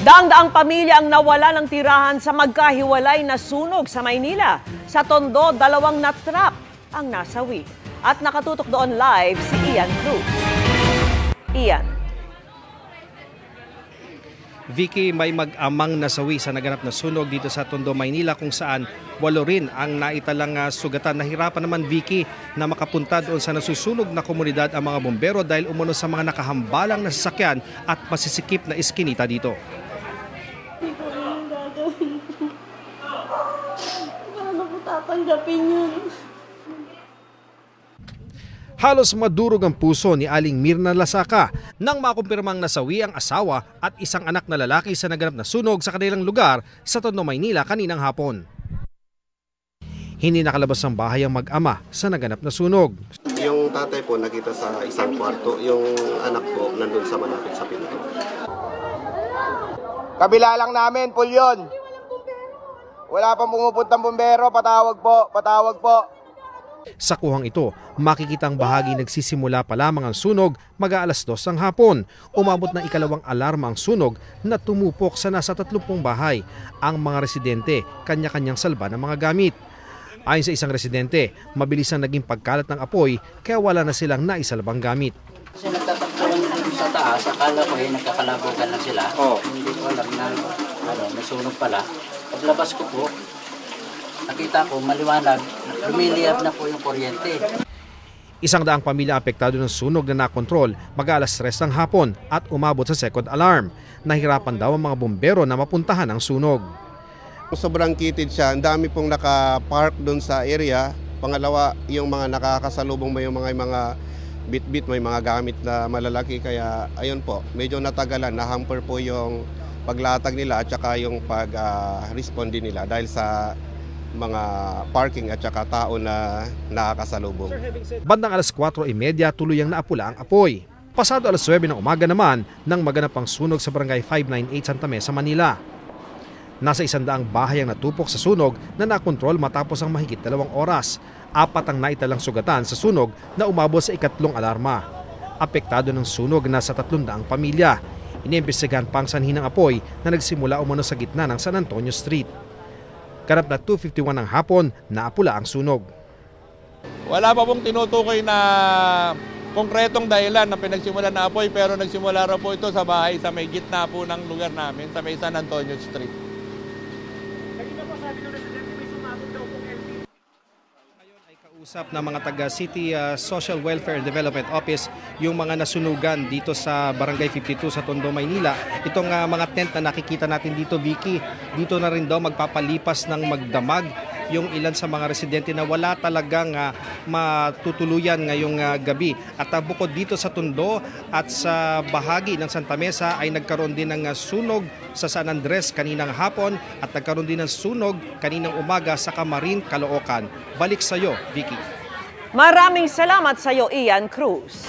Daang-daang pamilya ang nawala ng tirahan sa magkahiwalay na sunog sa Maynila. Sa Tondo, 2 na-trap ang nasawi. At nakatutok doon live si Ian Cruz. Ian. Vicky, may mag-amang nasawi sa naganap na sunog dito sa Tondo, Maynila kung saan 8 rin ang naitalang sugatan. Nahirapan naman, Vicky, na makapunta doon sa nasusunog na komunidad ang mga bombero dahil umano sa mga nakahambalang na sasakyan at masisikip na iskinita dito. Hindi ko rin ang gagawin ko. Paano ko tatanggapin yun? Halos madurog ang puso ni Aling Mirna Lasaka nang makumpirmang nasawi ang asawa at isang anak na lalaki sa naganap na sunog sa kanilang lugar sa Tondo, Maynila kaninang hapon. Hindi nakalabas ng bahay ang mag-ama sa naganap na sunog. Yung tatay po nakita sa isang kwarto, yung anak po nandun sa malapit sa pinto. Kabila lang namin, full yun. Wala pang pumupuntang bumbero, patawag po. Sa kuhang ito, makikitang bahagi nagsisimula pa lamang ang sunog mag-aalas 2 ng hapon. Umabot ng ikalawang alarma ang sunog na tumupok sa nasa 30 bahay. Ang mga residente, kanya-kanyang salba ng mga gamit. Ayon sa isang residente, mabilis ang naging pagkalat ng apoy kaya wala na silang naisalbang gamit. Kasi nagtatakbo lang sa taas, akala ko nagkakalabutan lang sila. Hindi ko alam na nasunog pala. Paglabas ko po, nakita ko maliwanag, lumiliyab na po yung kuryente. 100 pamilya apektado ng sunog na nakontrol mag-aalas 3 ng hapon at umabot sa second alarm. Nahirapan daw ang mga bombero na mapuntahan ang sunog. Sobrang kitid siya, ang dami pong naka-park doon sa area. Pangalawa, yung mga nakakasalubong may mga bit-bit, may mga gamit na malalaki. Kaya ayun po, medyo natagalan, na-hamper po yung paglatag nila at saka yung pag-respond din nila dahil sa mga parking at saka tao na nakakasalubong. Bandang alas 4:30 tuluyang naapula ang apoy. Pasado alas 9 ng umaga naman nang maganap ang sunog sa barangay 598 Santa Mesa, Manila. Nasa 100 bahay ang natupok sa sunog na nakontrol matapos ang mahigit 2 oras. 4 ang naitalang sugatan sa sunog na umabot sa ikatlong alarma. Apektado ng sunog nasa 300 pamilya. Iniimbestigahan pang sanhi ng apoy na nagsimula umano sa gitna ng San Antonio Street. Ganap na 2:51 ng hapon, naapula ang sunog. Wala pa pong tinutukoy na konkretong dahilan na pinagsimula na apoy, pero nagsimula raw po ito sa bahay sa may gitna po ng lugar namin, sa may San Antonio Street. Ngayon ay kausap ng mga taga-City Social Welfare and Development Office yung mga nasunugan dito sa Barangay 52 sa Tondo, Maynila. Itong mga tent na nakikita natin dito, Vicky, dito na rin daw magpapalipas ng magdamag yung ilan sa mga residente na wala talagang matutuluyan ngayong gabi. At bukod dito sa Tondo at sa bahagi ng Santa Mesa ay nagkaroon din ng sunog sa San Andres kaninang hapon at nagkaroon din ng sunog kaninang umaga sa Camarin, Caloocan. Balik sa iyo, Vicky. Maraming salamat sa iyo, Ian Cruz.